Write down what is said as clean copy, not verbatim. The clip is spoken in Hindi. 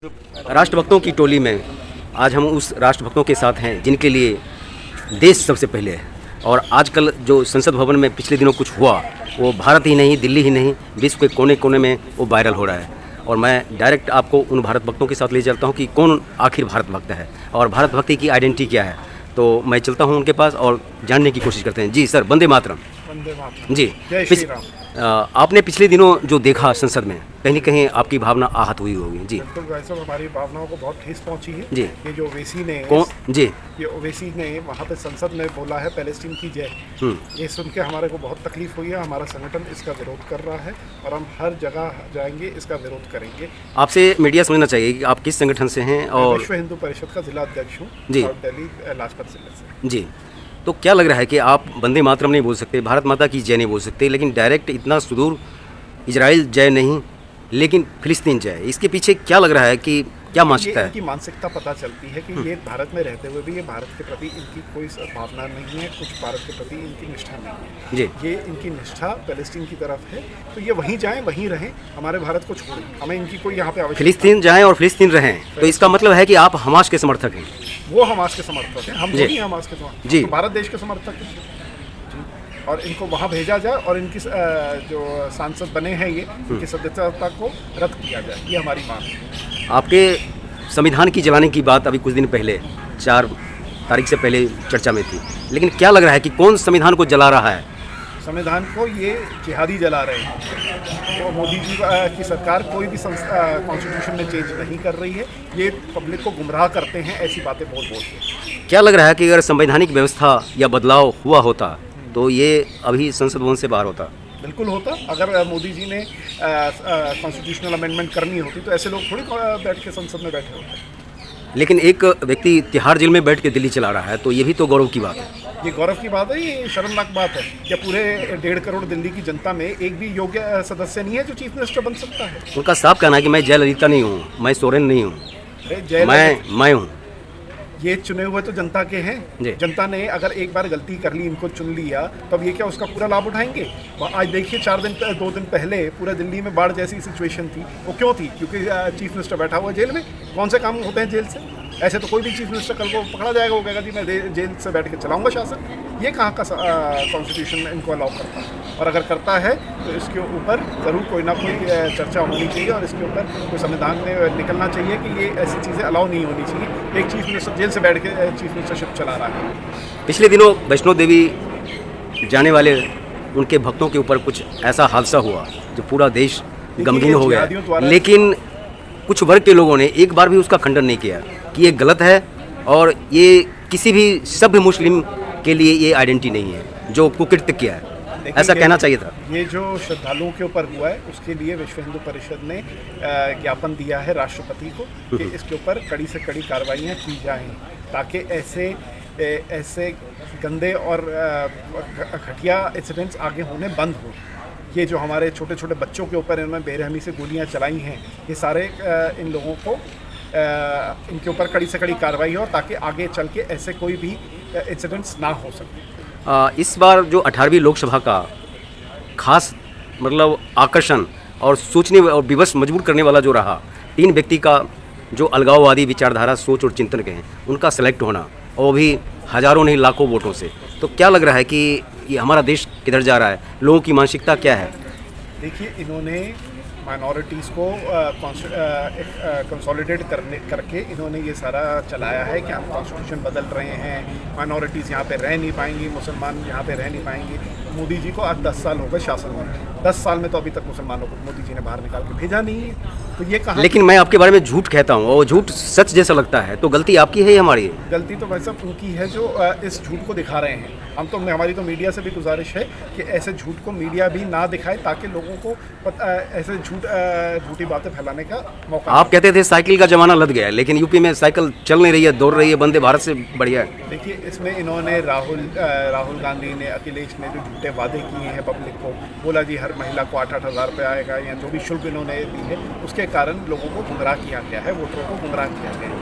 राष्ट्रभक्तों की टोली में आज हम उस राष्ट्रभक्तों के साथ हैं जिनके लिए देश सबसे पहले है। और आजकल जो संसद भवन में पिछले दिनों कुछ हुआ वो भारत ही नहीं, दिल्ली ही नहीं, विश्व के कोने कोने में वो वायरल हो रहा है। और मैं डायरेक्ट आपको उन भारत भक्तों के साथ ले चलता हूँ कि कौन आखिर भारत भक्त है और भारत भक्ति की आइडेंटिटी क्या है। तो मैं चलता हूँ उनके पास और जानने की कोशिश करते हैं। जी सर, वंदे मातरम। वंदे मातरम। जी, जय श्री राम। आपने पिछले दिनों जो देखा संसद में, कहीं न कहीं आपकी भावना आहत हुई होगी। जी बिल्कुल भाई साहब, हमारी भावनाओं को बहुत ठेस पहुंची है। जी। ये जो ओवैसी ने जी ये ओवैसी ने वहाँ पे संसद में बोला है पैलेस्टीन की जय, ये सुन के हमारे को बहुत तकलीफ हुई है। हमारा संगठन इसका विरोध कर रहा है और हम हर जगह जाएंगे, इसका विरोध करेंगे। आपसे मीडिया समझना चाहिए कि आप किस संगठन से हैं। और विश्व हिंदू परिषद का जिला अध्यक्ष हूँ जी। और दिल्ली लाजपत जिले से। जी, तो क्या लग रहा है कि आप वंदे मातरम नहीं बोल सकते, भारत माता की जय नहीं बोल सकते, लेकिन डायरेक्ट इतना सुदूर इजराइल जय नहीं लेकिन फिलिस्तीन जय, इसके पीछे क्या लग रहा है कि क्या मानसिकता है? इनकी मानसिकता पता चलती है कि ये भारत में रहते हुए भी ये भारत के प्रति इनकी कोई भावना नहीं है, कुछ भारत के प्रति इनकी निष्ठा नहीं है। जी। ये इनकी निष्ठा पैलेस्टीन की तरफ है, तो ये वहीं जाएं, वहीं रहें, हमारे भारत को छोड़ें। हमें इनकी कोई यहाँ पे आवश्यकता फिलिस्तीन जाएं और फिलिस्तीन रहें, तो इसका मतलब है कि आप हमास के समर्थक हैं। वो हमास के समर्थक हैं, हम जी। थोड़ी हैं हमास के समर्थक, जी। तो भारत देश के समर्थक हैं। जी। और इनको वहाँ भेजा जाए और इनकी जो सांसद बने हैं ये, इनकी सदस्यता को रद्द किया जाए, ये हमारी मांग है। आपके संविधान की जलाने की बात अभी कुछ दिन पहले 4 तारीख से पहले चर्चा में थी, लेकिन क्या लग रहा है कि कौन संविधान को जला रहा है? संविधान को ये जिहादी जला रहे हैं। तो मोदी जी की सरकार कोई भी कॉन्स्टिट्यूशन में चेंज नहीं कर रही है, ये पब्लिक को गुमराह करते हैं ऐसी बातें बोल के। क्या लग रहा है कि अगर संवैधानिक व्यवस्था या बदलाव हुआ होता तो ये अभी संसद भवन से बाहर होता? बिल्कुल होता। अगर मोदी जी ने कॉन्स्टिट्यूशनल अमेंडमेंट करनी होती तो ऐसे लोग थोड़ी बैठ के संसद में बैठे होते। लेकिन एक व्यक्ति तिहाड़ जेल में बैठ के दिल्ली चला रहा है, तो ये भी तो गौरव की बात है। ये गौरव की बात है, ये शर्मनाक बात है। क्या पूरे 1.5 करोड़ दिल्ली की जनता में एक भी योग्य सदस्य नहीं है जो चीफ मिनिस्टर बन सकता है? उनका साफ कहना है कि मैं जयललिता नहीं हूँ, मैं सोरेन नहीं हूँ, मैं हूँ। ये चुने हुए तो जनता के हैं। जनता ने अगर एक बार गलती कर ली, इनको चुन लिया, तब ये क्या उसका पूरा लाभ उठाएंगे? आज देखिए 2 दिन पहले पूरे दिल्ली में बाढ़ जैसी सिचुएशन थी। वो क्यों थी? क्योंकि चीफ मिनिस्टर बैठा हुआ जेल में। कौन से काम होते हैं जेल से? ऐसे तो कोई भी चीफ मिनिस्टर कल को पकड़ा जाएगा, वो कहेगा जी मैं जेल से बैठ के चलाऊंगा शासन। ये कहाँ का कॉन्स्टिट्यूशन इनको अलाउ करता है? और अगर करता है तो इसके ऊपर ज़रूर कोई ना कोई चर्चा होनी चाहिए और इसके ऊपर कोई संविधान में निकलना चाहिए कि ये ऐसी चीज़ें अलाउ नहीं होनी चाहिए। एक चीफ मिनिस्टर जेल से बैठ के चीफ मिनिस्टरशिप चला रहा है। पिछले दिनों वैष्णो देवी जाने वाले उनके भक्तों के ऊपर कुछ ऐसा हादसा हुआ जो पूरा देश गमगीन हो गया, लेकिन कुछ वर्ग के लोगों ने एक बार भी उसका खंडन नहीं किया कि ये गलत है और ये किसी भी सभ्य मुस्लिम के लिए ये आइडेंटिटी नहीं है जो कुकृत्य किया है। ऐसा कहना चाहिए था। ये जो श्रद्धालुओं के ऊपर हुआ है उसके लिए विश्व हिंदू परिषद ने ज्ञापन दिया है राष्ट्रपति को कि इसके ऊपर कड़ी से कड़ी कार्रवाइयाँ की जाएं, ताकि ऐसे गंदे और घटिया इंसिडेंट्स आगे होने बंद हो। ये जो हमारे छोटे छोटे बच्चों के ऊपर इन्होंने बेरहमी से गोलियां चलाई हैं, ये सारे इन लोगों को इनके ऊपर कड़ी से कड़ी कार्रवाई हो ताकि आगे चल के ऐसे कोई भी इंसिडेंट्स ना हो सके। इस बार जो 18वीं लोकसभा का खास मतलब आकर्षण और सोचने और विवश मजबूर करने वाला जो रहा, 3 व्यक्ति का जो अलगाववादी विचारधारा, सोच और चिंतन के हैं, उनका सेलेक्ट होना, और वो भी हज़ारों नहीं लाखों वोटों से, तो क्या लग रहा है कि ये हमारा देश किधर जा रहा है? लोगों की मानसिकता क्या है? देखिए, इन्होंने माइनॉरिटीज़ को कंसोलिडेट करके इन्होंने ये सारा चलाया है कि हम कॉन्स्टिट्यूशन बदल रहे हैं, माइनॉरिटीज़ यहाँ पे रह नहीं पाएंगी, मुसलमान यहाँ पे रह नहीं पाएंगे। मोदी जी को आज 10 साल हो गए शासन में, 10 साल में तो अभी तक मुसलमानों को मोदी जी ने बाहर निकाल के भेजा नहीं है। तो ये कहा, लेकिन मैं आपके बारे में झूठ कहता हूँ और झूठ सच जैसा लगता है, तो गलती आपकी है या हमारी? गलती तो भाई साहब उनकी है जो इस झूठ को दिखा रहे हैं। हमारी तो मीडिया से भी गुजारिश है कि ऐसे झूठ को मीडिया भी ना दिखाए ताकि लोगों को ऐसे झूठी बातें फैलाने का मौका। आप कहते थे साइकिल का जमाना लद गया है, लेकिन यूपी में साइकिल चल नहीं रही है, दौड़ रही है, वंदे भारत से बढ़िया है। देखिए, इसमें इन्होंने राहुल गांधी ने, अखिलेश ने जो झूठे वादे किए हैं पब्लिक को, बोला जी हर महिला को 8-8 हज़ार रुपये आएगा, या जो भी शुल्क इन्होंने दी है, उसके कारण लोगों को गुमराह किया गया है, वोटरों को गुमराह किया गया है।